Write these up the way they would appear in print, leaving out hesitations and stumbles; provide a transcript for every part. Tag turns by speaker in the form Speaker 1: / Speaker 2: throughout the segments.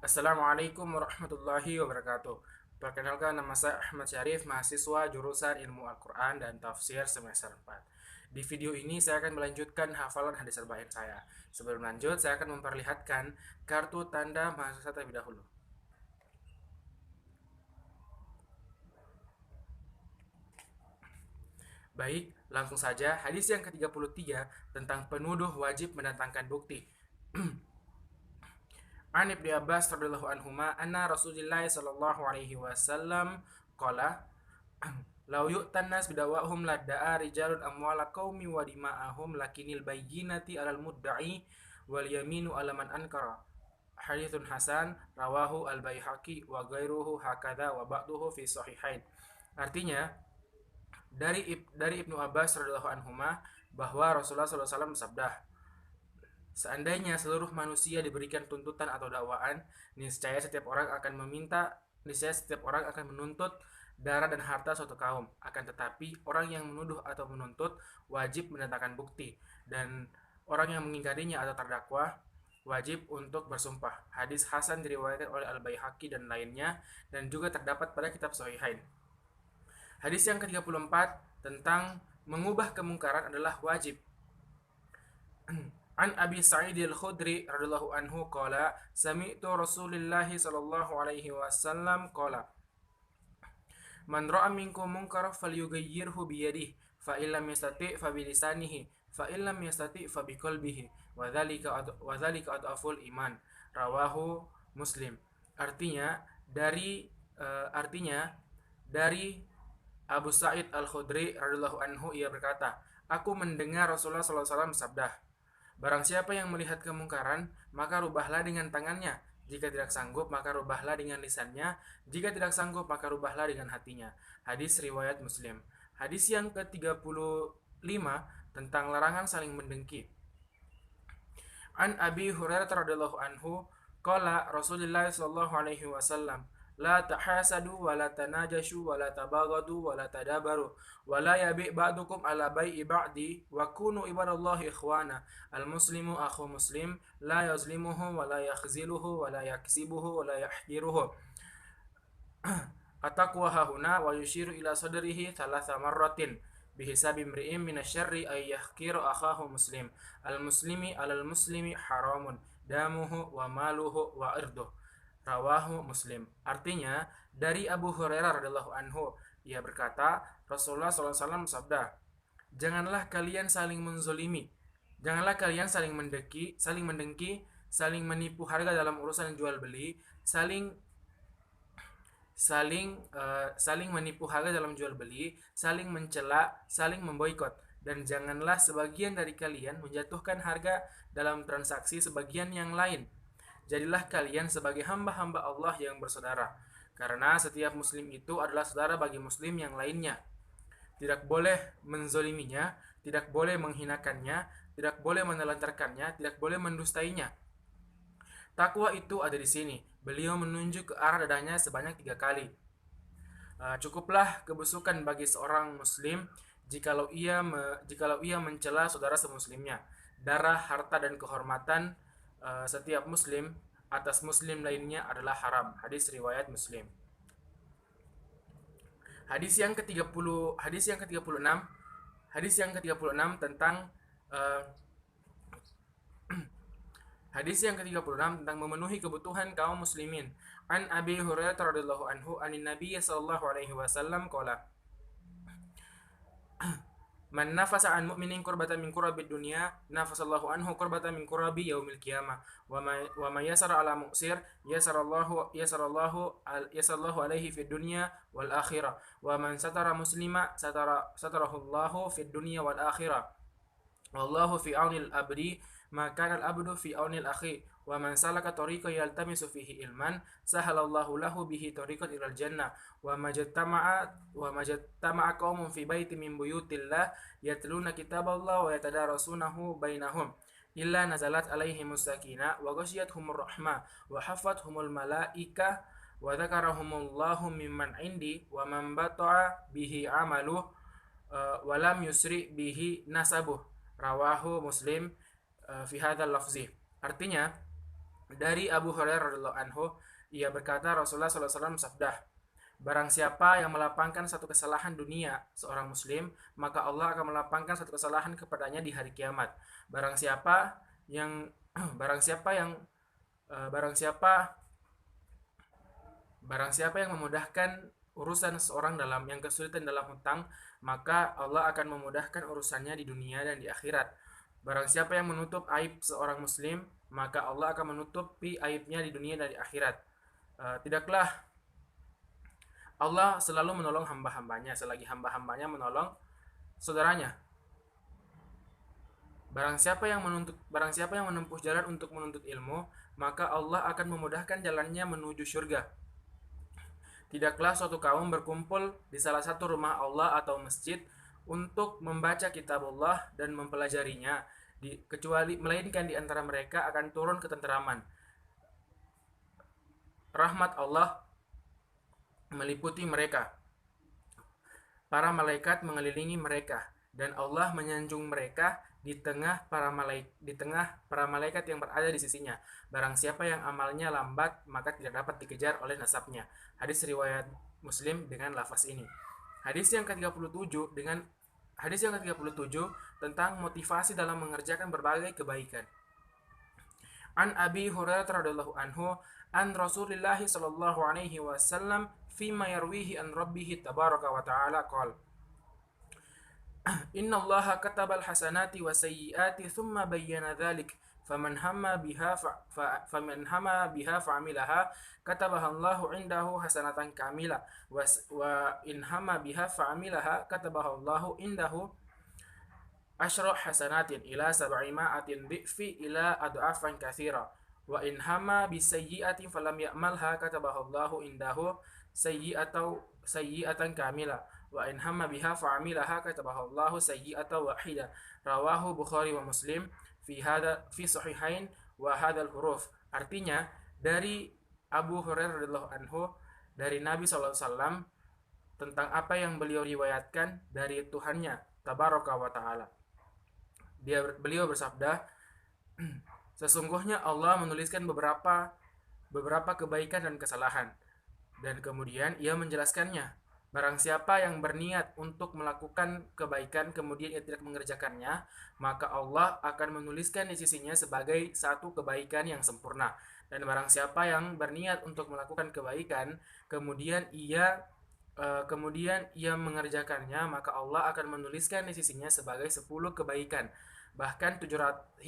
Speaker 1: Assalamualaikum warahmatullahi wabarakatuh. Perkenalkan, nama saya Ahmad Syarif, mahasiswa jurusan Ilmu Al-Quran dan Tafsir semester 4. Di video ini saya akan melanjutkan hafalan hadis arba'in saya. Sebelum lanjut, saya akan memperlihatkan kartu tanda mahasiswa terlebih dahulu. Baik, langsung saja hadis yang ke-33 tentang penuduh wajib mendatangkan bukti. An Ibnu Abbas radhiyallahu anhuma anna Rasulullah sallallahu alaihi wasallam qala lau yu'tan nas bidawahum ladda'a rijalun amwala qaumi wa dima'ahum lakinil bayyinati 'alal mudda'i wal yaminu 'ala man ankara. Haditsun hasan rawahu al-Baihaqi wa ghairuhu hakadha wa ba'duhu fi sahihain. Artinya, dari Ibnu Abbas radhiyallahu anhuma bahwa Rasulullah sallallahu alaihi wasallam bersabda, seandainya seluruh manusia diberikan tuntutan atau dakwaan, niscaya setiap orang akan menuntut darah dan harta suatu kaum. Akan tetapi, orang yang menuduh atau menuntut wajib mendatangkan bukti, dan orang yang mengingkarinya atau terdakwa wajib untuk bersumpah. Hadis hasan diriwayatkan oleh Al-Baihaqi dan lainnya, dan juga terdapat pada kitab Sahihain. Hadis yang ke-34 tentang mengubah kemungkaran adalah wajib. An Abi Sa'id al-Khudri radhiyallahu anhu qala sami'tu Rasulullah sallallahu alaihi wasallam qala man ra'a minkum munkar falyughayyirhu bi yadihi fa illam yastati' fa bi lisanihi fa illam yastati' fa bi qalbihi wa dzalika adaful iman, rawahu Muslim. Artinya dari Abu Sa'id al-Khudri radhiyallahu anhu, ia berkata, aku mendengar Rasulullah sallallahu alaihi wasallam bersabda, barang siapa yang melihat kemungkaran, maka rubahlah dengan tangannya. Jika tidak sanggup, maka rubahlah dengan lisannya. Jika tidak sanggup, maka rubahlah dengan hatinya. Hadis riwayat Muslim. Hadis yang ke-35 tentang larangan saling mendengki. An Abi Hurairah radhiyallahu anhu, qala Rasulullah sallallahu alaihi wasallam, la tahasadu wa la tanajashu wa la tabaghadu wa la tadabaru wa la yabi' ba'dukum ala bai'i ba'di wa kunu ibadallahi ikhwana. Al muslimu akhu muslim, la yazlimuhu wa la yakhziluhu wa la yaksibuhu wa la yahqiruhu. Ataqwa hahuna wa yushiru ila sadrihi thalatha marratin bihisabi imri'in minasyarri ay yahqiru akhahu muslim. Al muslimi alal muslimi haramun damuhu wa maluhu wa irduh, rawahu Muslim. Artinya, dari Abu Hurairah radhiyallahu anhu, ia berkata, Rasulullah SAW bersabda, janganlah kalian saling menzolimi, janganlah kalian saling mendengki, saling menipu harga dalam urusan jual beli, saling menipu harga dalam jual beli, saling mencela, saling memboikot, dan janganlah sebagian dari kalian menjatuhkan harga dalam transaksi sebagian yang lain. Jadilah kalian sebagai hamba-hamba Allah yang bersaudara, karena setiap muslim itu adalah saudara bagi muslim yang lainnya. Tidak boleh menzoliminya, tidak boleh menghinakannya, tidak boleh menelantarkannya, tidak boleh mendustainya. Takwa itu ada di sini. Beliau menunjuk ke arah dadanya sebanyak 3 kali. Cukuplah kebusukan bagi seorang muslim jikalau ia mencela saudara semuslimnya. Darah, harta, dan kehormatan setiap muslim atas muslim lainnya adalah haram. Hadis riwayat Muslim. Hadis yang ke-36 tentang uh, Hadis yang ke-36 tentang memenuhi kebutuhan kaum muslimin. An Abi Hurairah radhiyallahu anhu anin Nabi sallallahu alaihi wasallam qala man nafasa an mu'minin kurbatan min kurabid dunya nafasallahu anhu kurbatan min kurabi yaumil qiyamah wa ma yasara ala mu'sir yasarallahu alaihi fid dunya wal akhirah wa man satara muslima satarahu Allahu fid dunya wal akhirah wallahu fi aunil abdi maka al-abdu fi aunil akhi wa man salaka tariqan yaltamisu fihi ilman sahalallahu lahu bihi tariqan ilal jannah wa majtama'a qaumun fi baitin min buyutillah yatluna kitaballah wa yatadarasunahu bainahum illa nazalat alaihimus sakinah wa ghasyiyatuhumur rahmah wa hafathumul malaika wa dzakarahumullahu mimman indi wa man bata'a bihi amaluh wa lam yusri bihi nasabuh, rawahu Muslim fi hadzal lafzi. Artinya, Dari Abu Hurairah radhiyallahu anhu, ia berkata Rasulullah SAW sabda, barang siapa yang melapangkan satu kesalahan dunia seorang muslim, maka Allah akan melapangkan satu kesalahan kepadanya di hari kiamat. Barang siapa yang barang siapa yang barang siapa barang siapa yang memudahkan urusan seseorang dalam yang kesulitan dalam hutang, maka Allah akan memudahkan urusannya di dunia dan di akhirat. Barang siapa yang menutup aib seorang muslim, maka Allah akan menutupi aibnya di dunia dan di akhirat. Tidaklah Allah selalu menolong hamba-hambanya selagi hamba-hambanya menolong saudaranya. Barang siapa yang menempuh jalan untuk menuntut ilmu, maka Allah akan memudahkan jalannya menuju surga. Tidaklah suatu kaum berkumpul di salah satu rumah Allah atau masjid untuk membaca kitab Allah dan mempelajarinya, kecuali melainkan di antara mereka akan turun ketenteraman. Rahmat Allah meliputi mereka. Para malaikat mengelilingi mereka dan Allah menyanjung mereka di tengah para malaikat yang berada di sisinya. Barang siapa yang amalnya lambat, maka tidak dapat dikejar oleh nasabnya. Hadis riwayat Muslim dengan lafaz ini. Hadis yang ke-37 tentang motivasi dalam mengerjakan berbagai kebaikan. An Abi Hurairah radhiyallahu anhu an Rasulillah sallallahu alaihi wasallam fima yarwihi an rabbih tabaraka wa ta'ala qala Inna Allah katabal hasanati wa sayyiati thumma bayyana dhalik faman hamma biha fa'amilaha katabaha Allahu indahu hasanatan kamila wa in hamma biha fa'amilaha katabaha Allahu indahu asyra hasanatin ila sab'ima'atin dhi'fi ila ad'afan katsira wa in hamma bisayyi'atin falam ya'malha katabaha Allahu indahu sayyi'atan kamila wa in hamma biha fa'amilaha katabaha Allahu sayyi'atan wahida. Rawahu Bukhari wa Muslim fi sahihain wa hadzal huruf. Artinya dari Abu Hurairah radhiyallahu anhu dari Nabi SAW tentang apa yang beliau riwayatkan dari Tuhannya tabaraka wa taala. Beliau bersabda, sesungguhnya Allah menuliskan beberapa kebaikan dan kesalahan, dan kemudian ia menjelaskannya. Barang siapa yang berniat untuk melakukan kebaikan kemudian ia tidak mengerjakannya, maka Allah akan menuliskan di sisinya sebagai satu kebaikan yang sempurna. Dan barang siapa yang berniat untuk melakukan kebaikan kemudian ia mengerjakannya, maka Allah akan menuliskan di sisinya sebagai 10 kebaikan, bahkan 700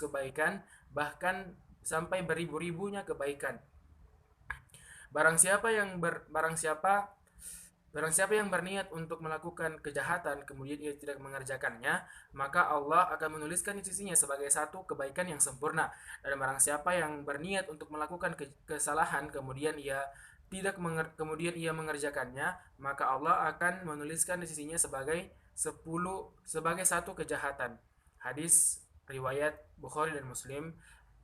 Speaker 1: kebaikan, bahkan sampai beribu-ribunya kebaikan. Barang siapa yang berniat untuk melakukan kejahatan kemudian ia tidak mengerjakannya, maka Allah akan menuliskan di sisinya sebagai satu kebaikan yang sempurna. Dan barang siapa yang berniat untuk melakukan kesalahan kemudian ia mengerjakannya, maka Allah akan menuliskan di sisinya sebagai satu kejahatan. Hadis riwayat Bukhari dan Muslim,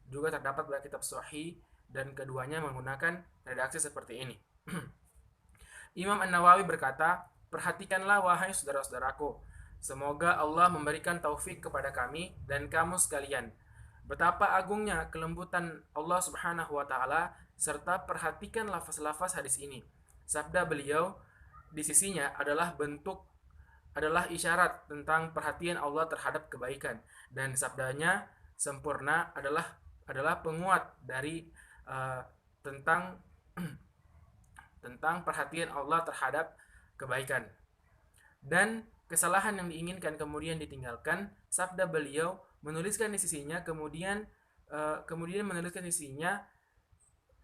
Speaker 1: juga terdapat pada kitab Sahih, dan keduanya menggunakan redaksi seperti ini. Imam An-Nawawi berkata, perhatikanlah wahai saudara-saudaraku, semoga Allah memberikan taufik kepada kami dan kamu sekalian. Betapa agungnya kelembutan Allah Subhanahu wa taala, serta perhatikan lafaz-lafaz hadis ini. Sabda beliau di sisinya adalah isyarat tentang perhatian Allah terhadap kebaikan, dan sabdanya sempurna adalah penguat dari tentang perhatian Allah terhadap kebaikan. Dan kesalahan yang diinginkan kemudian ditinggalkan, sabda beliau menuliskan di sisinya kemudian menuliskan di sisinya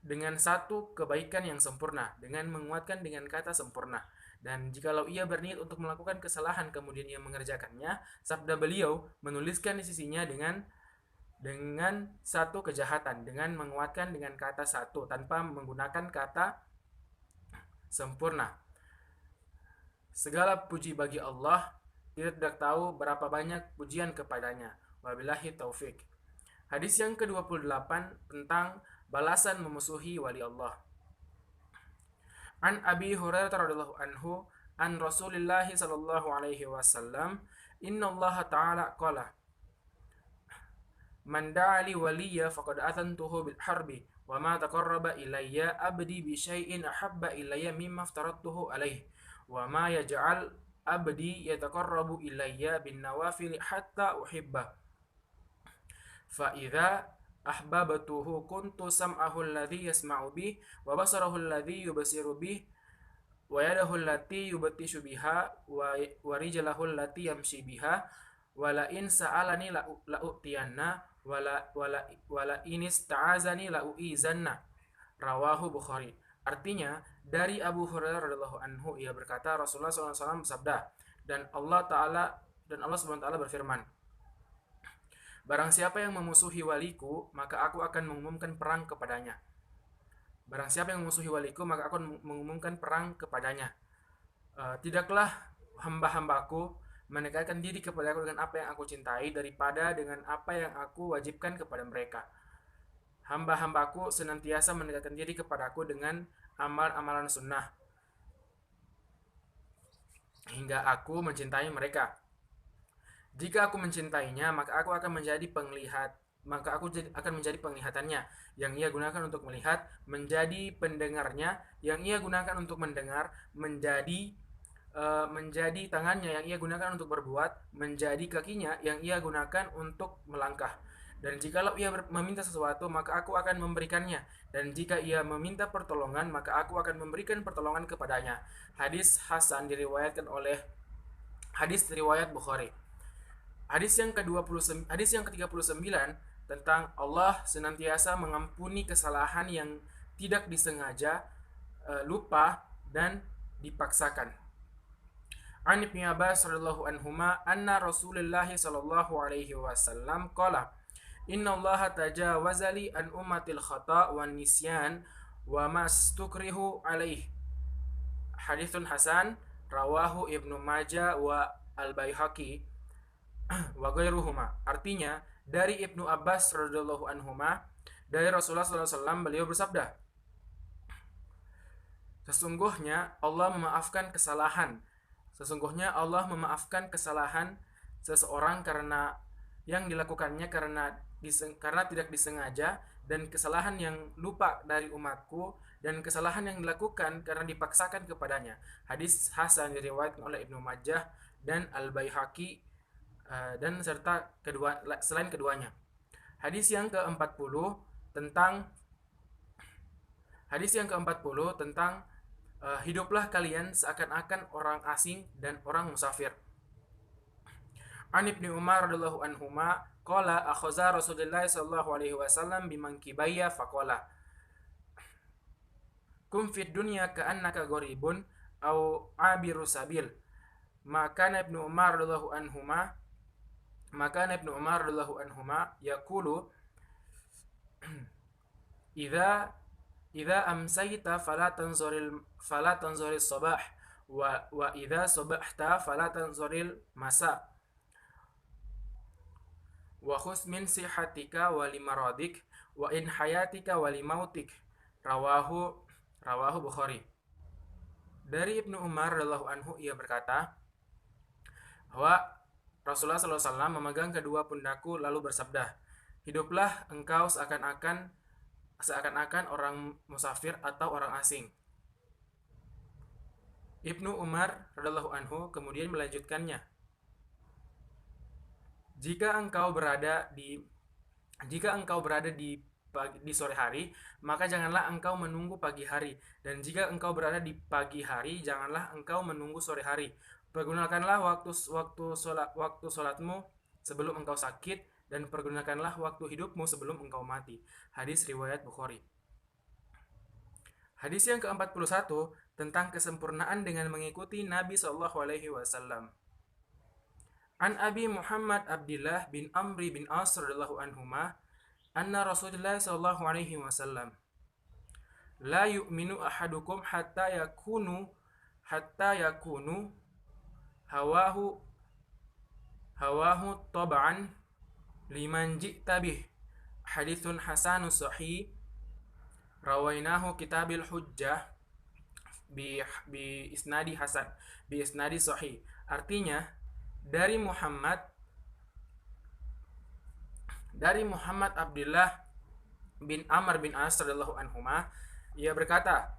Speaker 1: dengan satu kebaikan yang sempurna, dengan menguatkan dengan kata sempurna. Dan jikalau ia berniat untuk melakukan kesalahan kemudian ia mengerjakannya, sabda beliau menuliskan di sisinya dengan satu kejahatan, dengan menguatkan dengan kata satu tanpa menggunakan kata sempurna. Segala puji bagi Allah, tidak tahu berapa banyak pujian kepadanya. Wabillahi taufik. Hadis yang ke-28 tentang balasan memusuhi wali Allah. An Abi Hurairah radhiyallahu anhu an Rasulillah sallallahu alaihi wasallam, inna Allah ta'ala qala Man da'a li waliyya faqad athantuhu bil harbi wa ma taqarraba ilayya abdi bi syai'in ahabba ilayya mimma aftaradtuhu alaihi wa ma yaj'al abdi yataqarrabu ilayya bin nawafil hatta uhibba fa idza ahbabtuhu kuntu sam'ahu alladhi yasma'u bih wa basarahu alladhi yubsiru bih wa yadahu allati yubtishu biha wa rijlahu allati yamshi biha wala in sa'alani la utiyanna wala in ista'azani la uizanna, rawahu Bukhari. Artinya dari Abu Hurairah radhiyallahu anhu, ia berkata Rasulullah SAW bersabda, dan Allah Subhanahu wa taala berfirman, barang siapa yang memusuhi waliku maka aku akan mengumumkan perang kepadanya. Barang siapa yang memusuhi waliku maka aku akan mengumumkan perang kepadanya. Tidaklah hamba-hambaku mendekatkan diri kepada aku dengan apa yang aku cintai daripada dengan apa yang aku wajibkan kepada mereka. Hamba-hambaku senantiasa mendekatkan diri kepadaku dengan amal-amalan sunnah hingga aku mencintai mereka. Jika aku mencintainya, maka aku akan menjadi penglihatannya yang ia gunakan untuk melihat, menjadi pendengarnya yang ia gunakan untuk mendengar, menjadi tangannya yang ia gunakan untuk berbuat, menjadi kakinya yang ia gunakan untuk melangkah. Dan jikalau ia meminta sesuatu, maka aku akan memberikannya. Dan jika ia meminta pertolongan, maka aku akan memberikan pertolongan kepadanya. Hadis Hasan hadis riwayat Bukhari. Hadis yang ke-39 tentang Allah senantiasa mengampuni kesalahan yang tidak disengaja, lupa dan dipaksakan. An Ibnu Abbas radhiyallahu anhuma anna Rasulullah sallallahu alaihi wasallam qala inna Allah tajawaza li an ummatil khata' wan nisyan wa mastukrihu alaih. Haditsun hasan rawahu Ibnu Majah wa Al-Baihaqi wa ghairuhuma. Artinya dari Ibnu Abbas radhiyallahu anhuma dari Rasulullah sallallahu alaihi wasallam, beliau bersabda, Sesungguhnya Allah memaafkan kesalahan seseorang karena yang dilakukannya karena tidak disengaja, dan kesalahan yang lupa dari umatku, dan kesalahan yang dilakukan karena dipaksakan kepadanya. Hadis hasan diriwayatkan oleh Ibnu Majah dan Al-Baihaqi dan serta selain keduanya. Hadis yang ke-40 tentang hiduplah kalian seakan-akan orang asing dan orang musafir. An Ibnu Umar radhiyallahu anhuma qala akhaza Rasulullah sallallahu alaihi wasallam bimankibayya faqala kum fid dunya ka'annaka gharibun aw abiru sabil. Maka Ibnu Umar radhiyallahu anhuma yaqulu idza amsayta fala tanzuril sabah wa idza sabahta fala tanzuril masa wa khus min sihatika wa limaradik wa in hayatika wa limautik, rawahu Bukhari. Dari Ibnu Umar radhiyallahu anhu, ia berkata bahwa Rasulullah SAW memegang kedua pundakku lalu bersabda, hiduplah engkau seakan-akan orang musafir atau orang asing. Ibnu Umar radhiyallahu anhu kemudian melanjutkannya, jika engkau berada di sore hari, maka janganlah engkau menunggu pagi hari, dan jika engkau berada di pagi hari, janganlah engkau menunggu sore hari. Pergunakanlah waktu sholatmu sebelum engkau sakit, dan pergunakanlah waktu hidupmu sebelum engkau mati. Hadis riwayat Bukhari. Hadis yang ke-41 tentang kesempurnaan dengan mengikuti Nabi sallallahu alaihi wasallam. An Abi Muhammad Abdullah bin Amri bin As radhiyallahu anhuma anna Rasulullah sallallahu alaihi wasallam la yu'minu ahadukum hatta yakunu hawahu tab'an liman ji'ta bih. Haditsun hasanus sahih rawainahu kitabil hujjah bi isnadi sahih. Artinya dari Muhammad Dari Muhammad Abdullah bin Amr bin As radhiyallahu anhuma, ia berkata,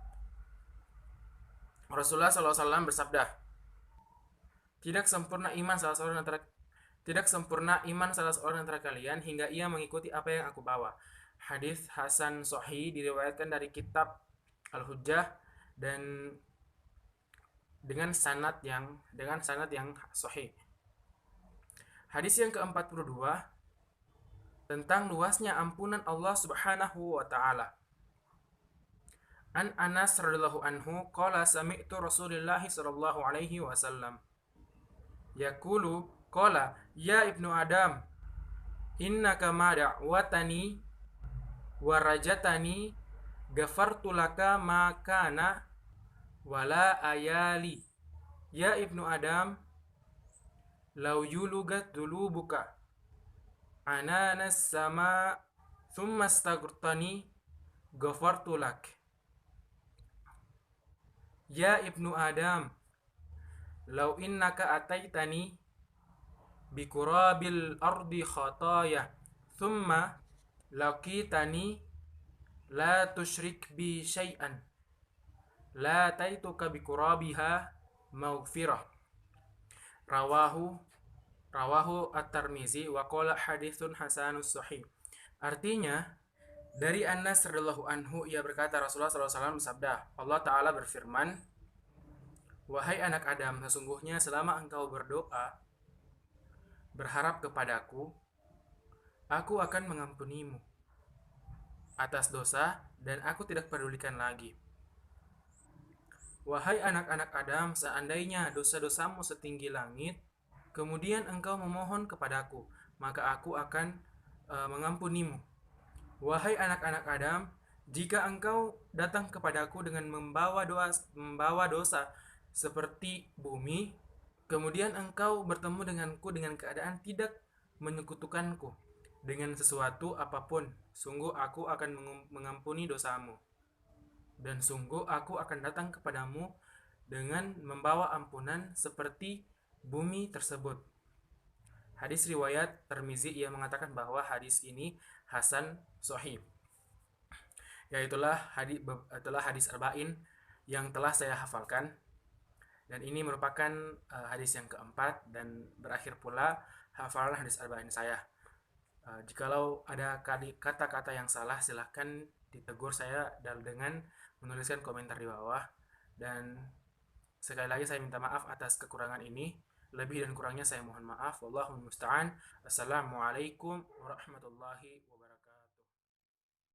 Speaker 1: Rasulullah SAW bersabda, tidak sempurna iman salah seorang antara tidak sempurna iman salah seorang antara kalian hingga ia mengikuti apa yang aku bawa. Hadis Hasan Sahih diriwayatkan dari kitab Al-Hujjah dan dengan sanad yang sahih. Hadis yang ke-42 tentang luasnya ampunan Allah Subhanahu wa taala. An Anas radhiyallahu anhu qala sami'tu Rasulullah sallallahu alaihi wasallam yaqulu qala ya ibnu Adam innaka ma da'watani wa rajatani ghafartu laka ma kana wala ayali ya ibnu Adam law yulugat dulubuka ananas sama thumma astaghfirtani ghafartu lak ya ibnu Adam law innaka ataitani bikurabil ardi khataya thumma laqitani la tusyrik bi syai'an la taituka bikurabiha maghfirah. Rawahu at-Tirmizi wa qala haditsun hasanus sahih. Artinya, dari Anas radhiyallahu anhu ia berkata, Rasulullah SAW bersabda, Allah Ta'ala berfirman, wahai anak Adam, sesungguhnya selama engkau berdoa berharap kepadaku, aku akan mengampunimu atas dosa dan aku tidak pedulikan lagi. Wahai anak-anak Adam, seandainya dosa-dosamu setinggi langit, kemudian engkau memohon kepadaku, maka aku akan mengampunimu. Wahai anak-anak Adam, jika engkau datang kepadaku dengan membawa dosa seperti bumi, kemudian engkau bertemu denganku dengan keadaan tidak menyekutukanku dengan sesuatu apapun, sungguh aku akan mengampuni dosamu. Dan sungguh aku akan datang kepadamu dengan membawa ampunan seperti bumi tersebut. Hadis riwayat Tirmizi, ia mengatakan bahwa hadis ini hasan sahih. Itulah hadis arba'in yang telah saya hafalkan. Dan ini merupakan hadis yang keempat dan berakhir pula hafalan hadis arba'in saya. Jikalau ada kata-kata yang salah, silahkan ditegur saya dengan menuliskan komentar di bawah. Dan sekali lagi saya minta maaf atas kekurangan ini. Lebih dan kurangnya saya mohon maaf. Wallahul musta'an. Assalamualaikum warahmatullahi wabarakatuh.